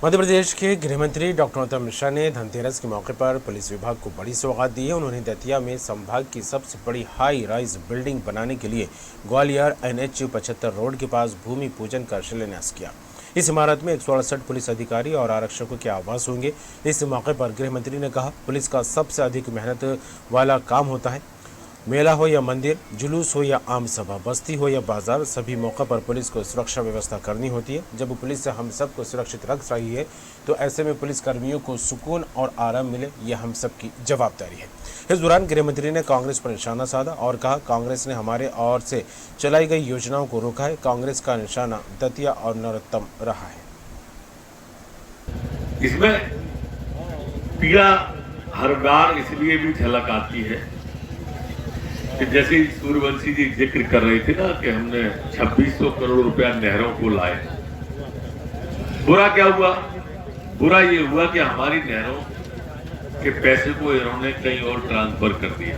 मध्य प्रदेश के गृह मंत्री डॉक्टर नरोत्तम मिश्रा ने धनतेरस के मौके पर पुलिस विभाग को बड़ी सौगात दी है। उन्होंने दतिया में संभाग की सबसे बड़ी हाई राइज बिल्डिंग बनाने के लिए ग्वालियर NH 75 रोड के पास भूमि पूजन कर शिलान्यास किया। इस इमारत में 168 पुलिस अधिकारी और आरक्षकों के आवास होंगे। इस मौके पर गृह मंत्री ने कहा, पुलिस का सबसे अधिक मेहनत वाला काम होता है। मेला हो या मंदिर, जुलूस हो या आम सभा, बस्ती हो या बाजार, सभी मौक़ों पर पुलिस को सुरक्षा व्यवस्था करनी होती है। जब पुलिस हम सबको सुरक्षित रख रही है तो ऐसे में पुलिस कर्मियों को सुकून और आराम मिले, यह हम सबकी जवाबदारी है। इस दौरान गृह मंत्री ने कांग्रेस पर निशाना साधा और कहा, कांग्रेस ने हमारे ओर से चलाई गई योजनाओं को रोका है। कांग्रेस का निशाना दतिया और नरोत्तम रहा है। इसमें पीड़ा हर बार इसलिए भी झलक आती है कि जैसे सूर्यवंशी जी जिक्र कर रहे थे ना कि हमने 2600 करोड़ रुपया नहरों को लाए। बुरा क्या हुआ? बुरा ये हुआ कि हमारी नहरों के पैसे को इन्होंने कहीं और ट्रांसफर कर दिया।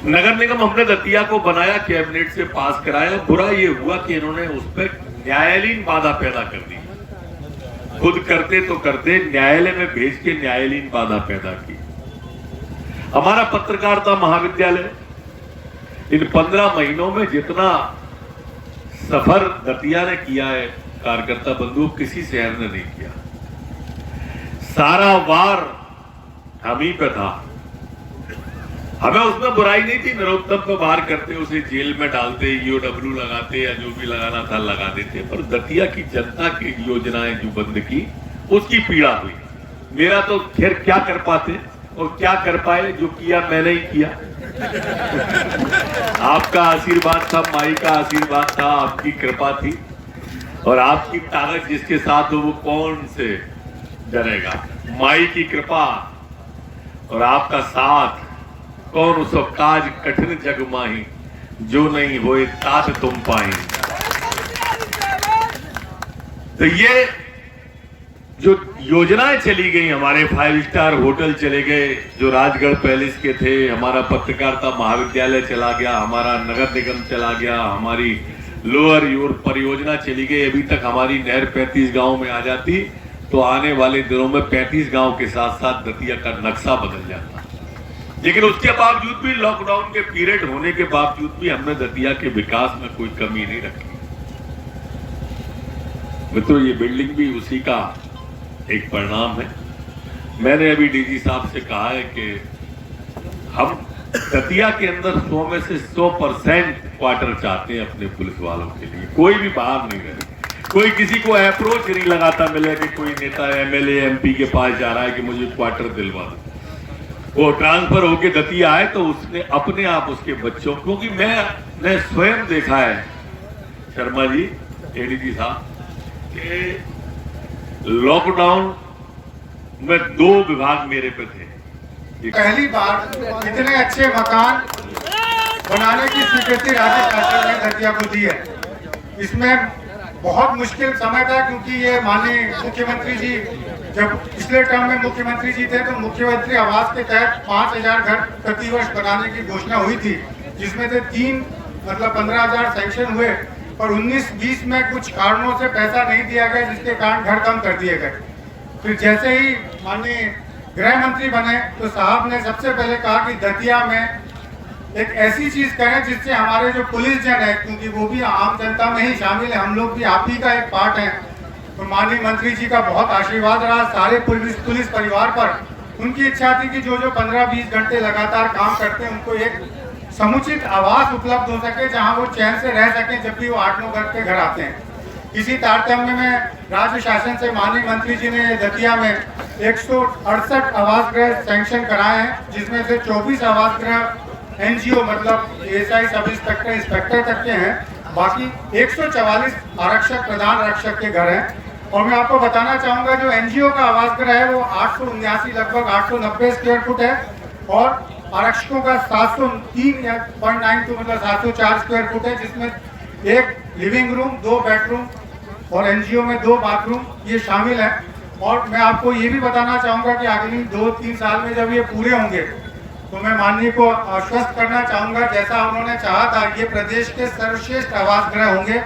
नगर निगम हमने दतिया को बनाया, कैबिनेट से पास कराया। बुरा ये हुआ कि इन्होंने उस पर न्यायालयीन बाधा पैदा कर दी। खुद करते तो करते, न्यायालय में भेज के न्यायालयीन बाधा पैदा की। हमारा पत्रकारिता महाविद्यालय इन 15 महीनों में जितना सफर दतिया ने किया है, कार्यकर्ता बंधु, किसी शहर ने नहीं किया। सारा वार हम ही पे था। हमें उसमें बुराई नहीं थी। नरोत्तम को बाहर करते, उसे जेल में डालते, EOW लगाते या जो भी लगाना था लगा देते, पर दतिया की जनता की योजनाएं जो बंद की, उसकी पीड़ा हुई। मेरा तो खैर क्या कर पाते और क्या कर पाए, जो किया मैंने ही किया। आपका आशीर्वाद था, माई का आशीर्वाद था, आपकी कृपा थी, और आपकी ताकत जिसके साथ हो वो कौन से डरेगा। माई की कृपा और आपका साथ, कौन उसो काज कठिन जग माही, जो नहीं होए तात तुम पाई। तो ये जो योजनाएं चली गई, हमारे 5 स्टार होटल चले गए जो राजगढ़ पैलेस के थे, हमारा पत्रकारिता महाविद्यालय चला गया, हमारा नगर निगम चला गया, हमारी लोअर यूर परियोजना चली गई। अभी तक हमारी नहर 35 गांव में आ जाती तो आने वाले दिनों में 35 गांव के साथ साथ दतिया का नक्शा बदल जाता। लेकिन उसके बावजूद भी, लॉकडाउन के पीरियड होने के बावजूद भी, हमने दतिया के विकास में कोई कमी नहीं रखी। मित्रों, ये बिल्डिंग भी उसी का एक परिणाम है। मैंने अभी DG साहब से कहा है कि हम दतिया के अंदर 100 में से 100% क्वार्टर चाहते हैं अपने पुलिस वालों के लिए। कोई भी बाहर नहीं रहे, कोई किसी को अप्रोच नहीं लगाता मिले कि कोई नेता MLA MP के पास जा रहा है कि मुझे क्वार्टर दिलवा दो। वो ट्रांसफर होके दतिया आए तो उसने अपने आप उसके बच्चों, क्योंकि मैंने स्वयं देखा है शर्मा जी, ADG साहब, कि लॉकडाउन में 2 विभाग मेरे पे थे। पहली बार इतने अच्छे मकान बनाने की स्वीकृति राज्य शासन ने दतिया को दी है। इसमें बहुत मुश्किल समय था, क्योंकि ये माननीय मुख्यमंत्री जी जब पिछले टर्म में मुख्यमंत्री जी थे तो मुख्यमंत्री आवास के तहत 5000 घर प्रतिवर्ष बनाने की घोषणा हुई थी, जिसमें से 15,000 सैंक्शन हुए, और 19-20 में कुछ कारणों से पैसा नहीं दिया गया, जिसके कारण घर कम कर दिए गए। फिर जैसे ही माननीय गृह मंत्री बने तो साहब ने सबसे पहले कहा कि दतिया में एक ऐसी चीज करें जिससे हमारे जो पुलिस जन है, क्योंकि वो भी आम जनता में ही शामिल है, हम लोग भी आप ही का एक पार्ट है, तो माननीय मंत्री जी का बहुत आशीर्वाद रहा सारे पुलिस परिवार पर। उनकी इच्छा थी कि जो 15-20 घंटे लगातार काम करते हैं उनको एक समुचित आवास उपलब्ध हो सके, जहां वो चैन से रह सके जब भी वो 8-9 घंटे घर आते हैं। इसी तारतम्य में राज्य शासन से माननीय मंत्री जी ने दतिया में 168 आवास गृह सैंक्शन कराए हैं, जिसमें से 24 आवास गृह NGO मतलब ASI सब इंस्पेक्टर तक के हैं। बाकी 144 आरक्षक, प्रधान आरक्षक के घर हैं। और मैं आपको बताना चाहूँगा जो NGO का आवास गृह है वो 879 लगभग 890 स्क्वायर फुट है, और आरक्षकों का 703.92 मतलब 704 स्क्वायर फुट है, जिसमें 1 लिविंग रूम, 2 बेडरूम और NGO में 2 बाथरूम ये शामिल है। और मैं आपको ये भी बताना चाहूँगा कि अगली 2-3 साल में जब ये पूरे होंगे तो मैं माननीय को आश्वस्त करना चाहूँगा, जैसा उन्होंने चाहा था, ये प्रदेश के सर्वश्रेष्ठ आवास गृह होंगे।